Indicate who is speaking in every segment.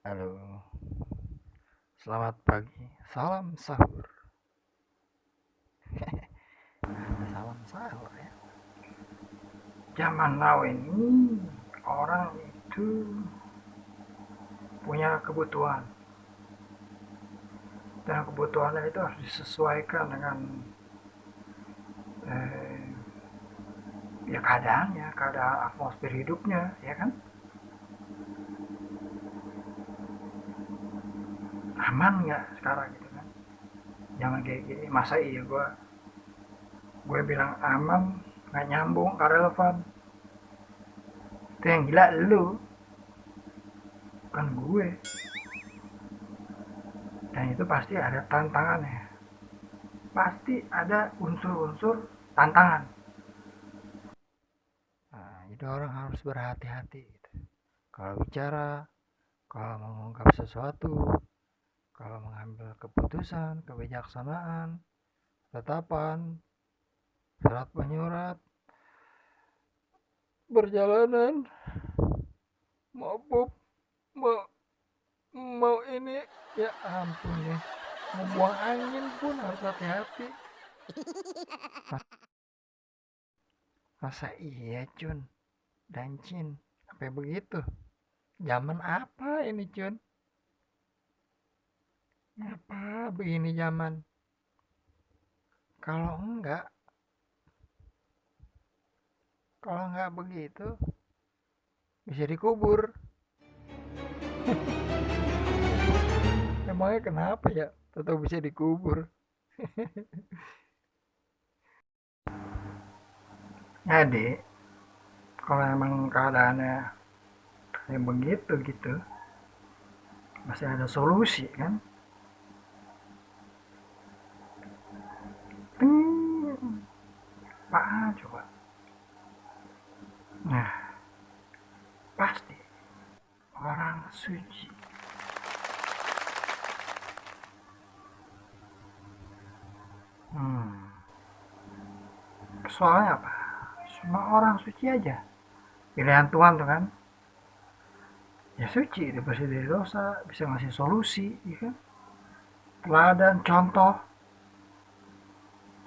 Speaker 1: Halo, selamat pagi. Salam sahur. Ada salam sahur ya. Zaman now ini orang itu punya kebutuhan dan kebutuhannya itu harus disesuaikan dengan eh, ya keadaannya, keadaan atmosfer hidupnya, ya kan? Aman nggak sekarang gitu kan? Jangan kayak gini. Masa iya gue bilang aman nggak nyambung, nggak relevan. Itu yang gila lu, kan gue. Dan itu pasti ada tantangannya. Pasti ada unsur-unsur tantangan. Nah, jadi orang harus berhati-hati gitu. Kalau bicara, kalau mengungkap sesuatu, kalau mengambil keputusan, kebijaksanaan, tetapan, surat menyurat, perjalanan, mau pup, mau mau ini, ya ampun ya, mau buang angin pun harus hati-hati. Masa iya Cun dan Cin sampai begitu? Zaman apa ini Cun? Apa begini zaman? Kalau enggak, kalau enggak begitu, bisa dikubur. Emangnya kenapa ya? Tetap bisa dikubur. Jadi, kalau emang keadaannya kayak begitu gitu, masih ada solusi kan? Apa coba? Nah, pasti orang suci. Hmm, soalnya apa? Semua orang suci aja. Pilihan Tuhan tuh kan, ya suci, itu bersih dari dosa, bisa ngasih solusi, ya kan? Teladan, contoh,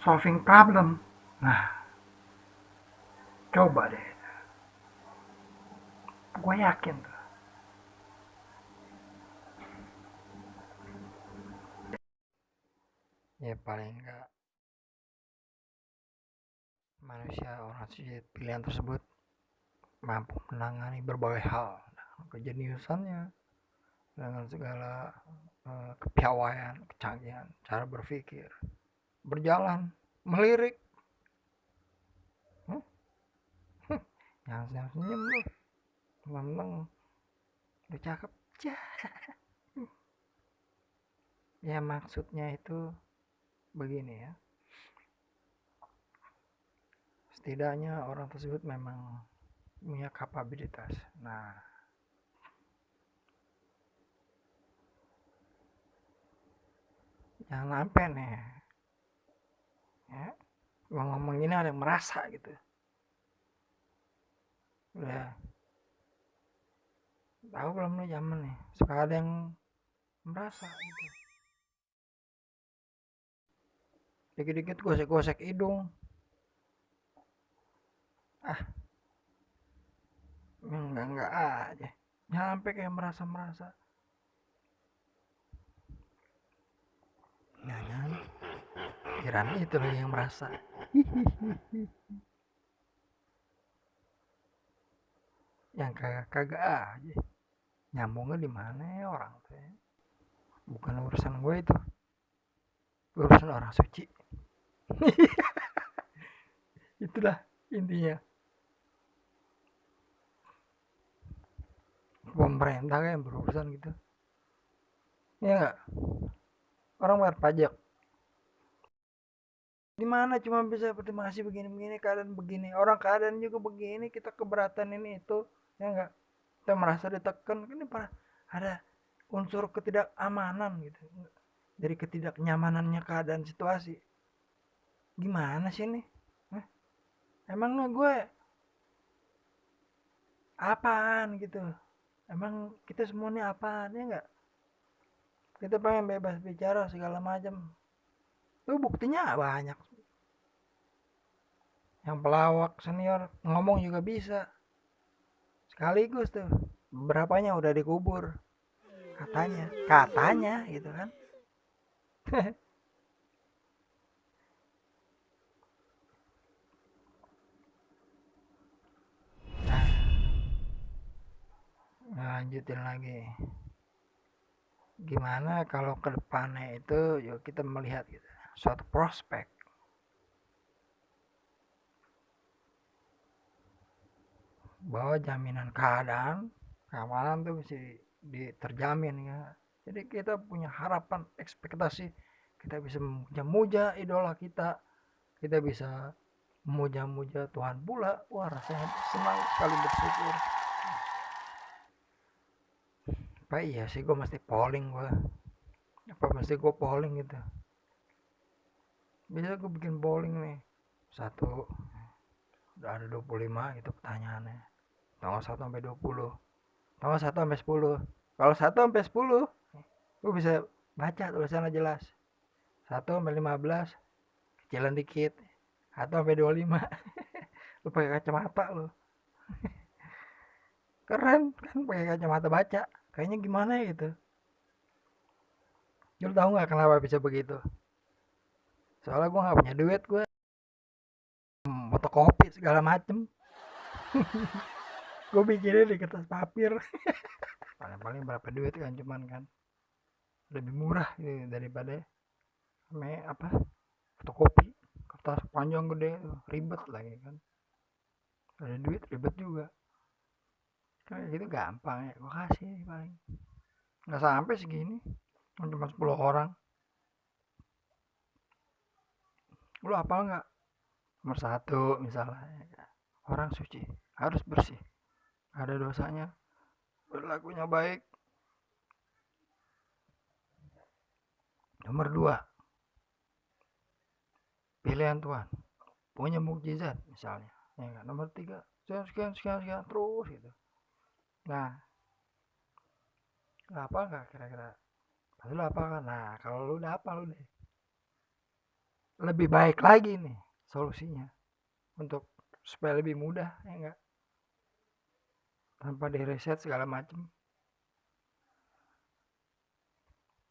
Speaker 1: solving problem. Nah, coba deh, gue yakin tuh. Ya paling enggak manusia orang suci pilihan tersebut mampu menangani berbagai hal dengan kejeniusannya, dengan segala kepiawaian, kecanggihan, cara berpikir, berjalan, melirik. Hmm? Yang senyum lu, mentang lu cakep. Ya maksudnya itu begini ya. Setidaknya orang tersebut memang punya kapabilitas. Nah, jangan sampai nih ya, gua ngomong ini ada yang merasa gitu. Udah tahu belum nih zaman nih, suka ada yang merasa gitu. Dikit-dikit gosek-gosek hidung. Ah, enggak aja. Nyampe kayak merasa-merasa. Jangan, kiraan itu lagi yang merasa. Yang kagak aja. Nyambungnya di mana ya orang tuh ya? Bukan urusan gue itu. Urusan orang suci. Itulah intinya. Pemerintah kan yang berurusan gitu. Iya enggak? Orang bayar pajak. Di mana cuma bisa berterima kasih begini-begini, keadaan begini. Orang keadaan juga begini, kita keberatan ini itu. Ya enggak? Kita merasa ditekan. Kan ini ada unsur ketidakamanan gitu. Dari ketidaknyamanannya keadaan situasi. Gimana sih ini? Hah? Emangnya gue apaan gitu? Emang kita semua ini apaan ya enggak? Kita pengen bebas bicara segala macam. Tuh buktinya banyak. Yang pelawak senior ngomong juga bisa. Sekaligus tuh. Berapanya udah dikubur. Katanya gitu kan. Nah, lanjutin lagi. Gimana kalau ke depannya itu yuk kita melihat gitu. Suatu prospek bahwa jaminan keamanan tuh mesti terjamin ya. Jadi kita punya harapan, ekspektasi kita bisa memuja-muja idola kita bisa memuja-muja Tuhan pula. Wah, rasanya senang sekali, bersyukur. Apa iya sih gue mesti polling gue? Apa mesti gue polling gitu? Biasa gue bikin polling nih. Satu, udah ada 25 gitu pertanyaannya. Tanggal 1 sampai 20. Tanggal 1 sampai 10. Kalau 1 sampai 10, gue bisa baca tulisannya jelas. 1 sampai 15, kecilan dikit. 1 sampai 25. Lu pakai kacamata lu. Keren kan pakai kacamata baca. Kayaknya gimana ya gitu. Lu tahu nggak kenapa bisa begitu? Soalnya gue nggak punya duit, gue fotokopi segala macem. Gue bikinnya di kertas papir. Paling-paling berapa duit kan, cuman kan lebih murah gitu daripada apa fotokopi kertas panjang gede, ribet lagi kan, ada duit ribet juga kan. Gitu gampang ya, gue kasih paling nggak sampai segini, cuma 10 orang. Lu hafal nggak? Nomor satu misalnya, orang suci harus bersih, ada dosanya, berlakunya baik. Nomor dua, pilihan Tuhan, punya mukjizat misalnya ya kan? Nomor tiga, sekian sekian sekian terus gitu. Nah, apa nggak kira-kira? Lu apa kan? Nah, kalau lu udah apa, lu deh lebih baik lagi nih solusinya untuk supaya lebih mudah ya enggak, tanpa direset segala macam.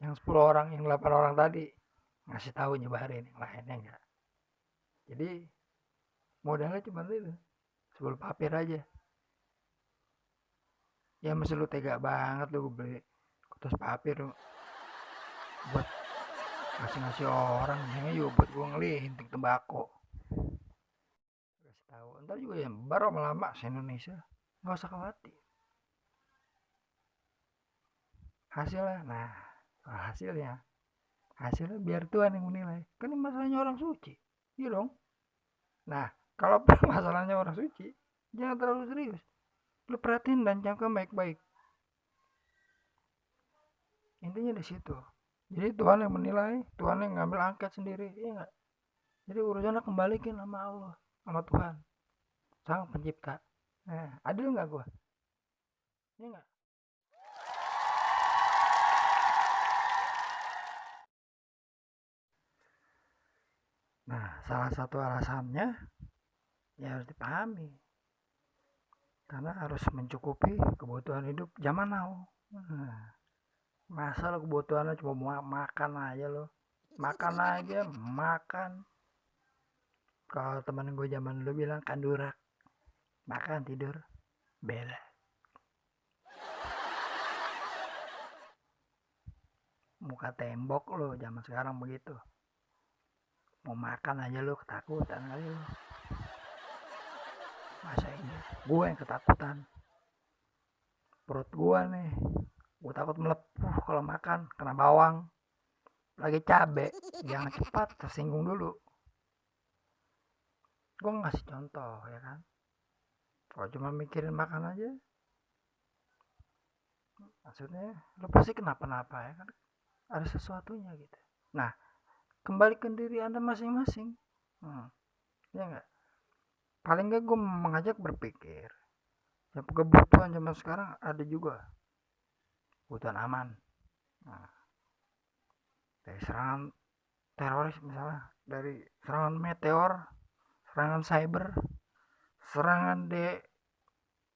Speaker 1: Yang 10 orang, yang 8 orang tadi ngasih tahu, nyebarin yang lainnya enggak. Jadi modalnya cuma itu 10 papir aja. Ya mesti lu tega banget lu beli kertas papir buat ngasih-ngasih orang, ini juga buat gue ngelinting tembakau. Kasih tahu, ntar juga yang baru lama se Indonesia, nggak usah khawatir hasilnya. Nah, hasilnya biar Tuhan yang menilai, kan ini masalahnya orang suci, iya dong. Nah, kalau masalahnya orang suci, jangan terlalu serius, lu perhatiin dan camkan baik-baik, intinya di situ. Jadi Tuhan yang menilai, Tuhan yang ngambil angkat sendiri, iya nggak? Jadi urusannya kembalikan sama Allah, sama Tuhan sang pencipta. Nah, adil nggak gua? Iya nggak? Nah, salah satu alasannya ya harus dipahami, karena harus mencukupi kebutuhan hidup zaman now. Nah, masa lo kebutuhannya cuma mau makan aja lo, makan aja makan. Kalau temen gue zaman dulu bilang kandurak, makan tidur beda. Muka tembok lo zaman sekarang begitu, mau makan aja lo ketakutan kali lo. Masa ini gue yang ketakutan, perut gue nih, gue takut melepuh kalau makan kena bawang lagi cabe. Jangan cepat tersinggung dulu, gue ngasih contoh ya kan. Kalau cuma mikirin makan aja, maksudnya lo pasti kenapa-napa ya kan, ada sesuatunya gitu. Nah, kembalikan diri anda masing-masing. Ya enggak, paling enggak gue mengajak berpikir, ya kebutuhan zaman sekarang ada juga kebutuhan aman. Nah, dari serangan teroris misalnya, dari serangan meteor, serangan cyber, serangan di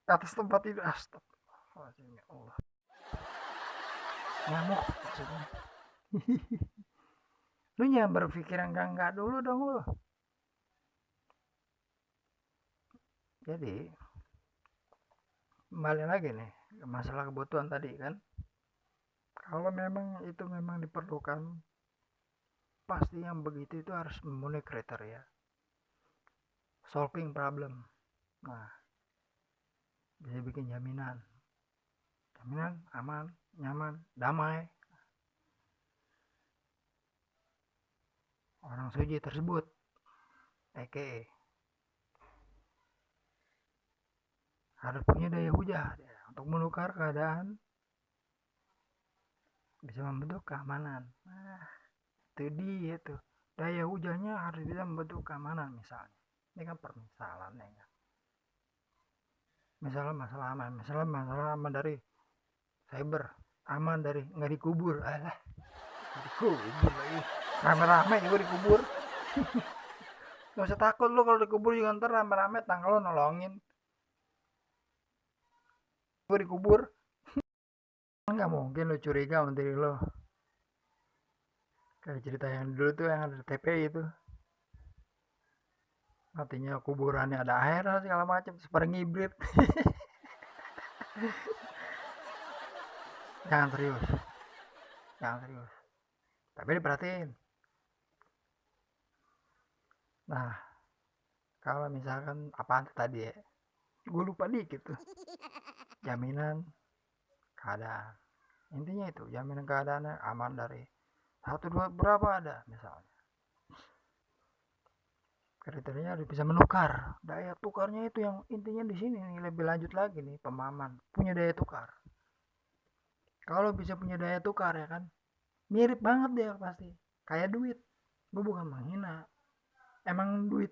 Speaker 1: atas tempat itu, astagfirullahaladzim, ya Allah, nyamuk maksudnya. Lu jangan berpikir enggak dulu dong lu. Jadi kembali lagi nih masalah kebutuhan tadi kan, kalau memang itu memang diperlukan, pasti yang begitu itu harus memenuhi kriteria solving problem. Nah, bisa bikin jaminan aman, nyaman, damai. Orang suci tersebut EKE harus punya daya hujah untuk menukar keadaan, bisa membentuk keamanan. Nah, itu dia tuh, daya hujahnya harus bisa membentuk keamanan. Misalnya ini kan permisalannya ya, misalnya masalah aman dari cyber, aman dari nggak dikubur. Alah, dikubur lagi, rame-rame juga dikubur. Gak usah takut lo kalau dikubur juga, ntar rame-rame tanggal lo nolongin. Gue dikubur, nggak mungkin lo curiga sama diri lo. Kayak cerita yang dulu tuh yang ada TPI itu, artinya kuburannya ada air segala macam, seperti ngibrit. jangan serius tapi diperhatiin. Nah, kalau misalkan apaan tadi ya, gue lupa dikit tuh, jaminan keadaan, intinya itu jaminan keadaannya aman dari satu dua berapa ada misalnya, kriterianya harus bisa menukar, daya tukarnya itu yang intinya di sini nih. Lebih lanjut lagi nih, pemahaman punya daya tukar. Kalau bisa punya daya tukar ya kan, mirip banget dia pasti kayak duit. Gue bukan menghina, emang duit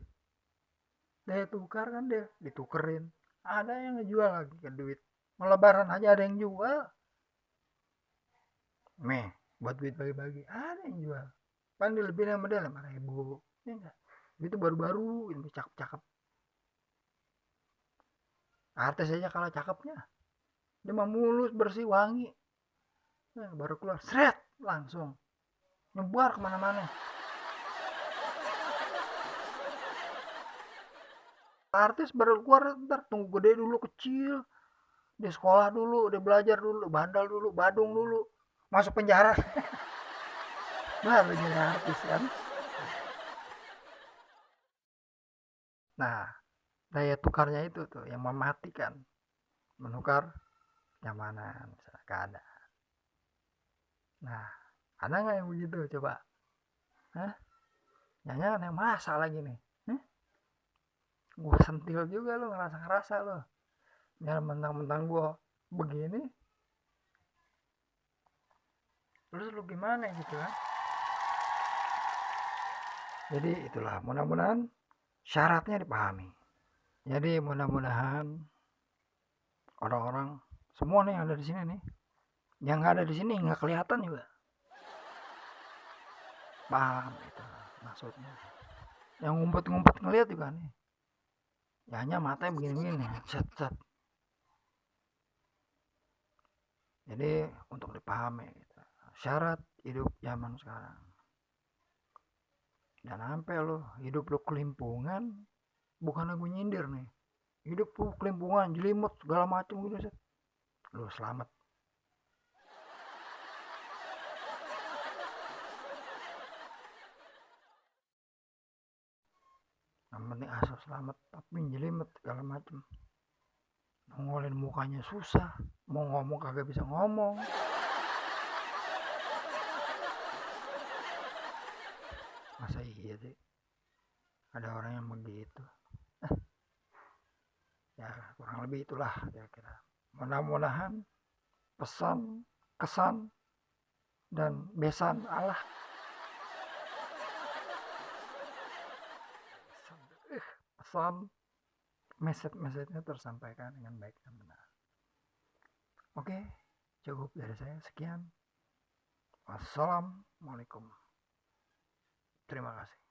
Speaker 1: daya tukar kan, dia ditukerin, ada yang ngejual lagi ke duit. Mau lebaran aja ada yang jual, buat duit bagi-bagi ada yang jual. Pandai lebih sama dia 5.000 ya enggak, itu baru-baru ini cakep-cakep. Artis aja kalau cakepnya dia mah mulus, bersih, wangi, nah, baru keluar seret langsung nyebar kemana-mana. Artis baru keluar ntar tunggu gede dulu, kecil, di sekolah dulu, dia belajar dulu, bandal dulu, badung dulu, masuk penjara, baru jadi artis kan. Nah, daya tukarnya itu tuh yang mematikan, menukar nyamanan keadaan. Nah, ada nggak yang begitu coba? Hah? Jangan yang masa lagi nih. Gue sentil juga lo, ngerasa lo. Jangan mentang-mentang gue begini, terus lu gimana gitu kan. Jadi itulah, mudah-mudahan syaratnya dipahami. Jadi mudah-mudahan orang-orang semua nih yang ada di sini nih, yang nggak ada di sini nggak kelihatan juga, paham itu maksudnya. Yang ngumpet-ngumpet ngeliat juga nih, ya hanya matanya begini-begini, set. Jadi untuk dipahami gitu, syarat hidup zaman sekarang. Dan sampai lo hidup lo kelimpungan, bukan gue nyindir nih, hidup lo kelimpungan, jelimut segala macam gitu, lo selamat. Yang penting asal selamat, tapi jelimet segala macam, nongolin mukanya susah, mau ngomong kagak bisa ngomong. Masa iya sih ada orang yang begitu? Ya kurang lebih itulah kira-kira. Mudah-mudahan pesan, kesan, dan besan Allah, pesan message-nya tersampaikan dengan baik dan benar. Oke, cukup dari saya, sekian. Wassalamualaikum. Terima kasih.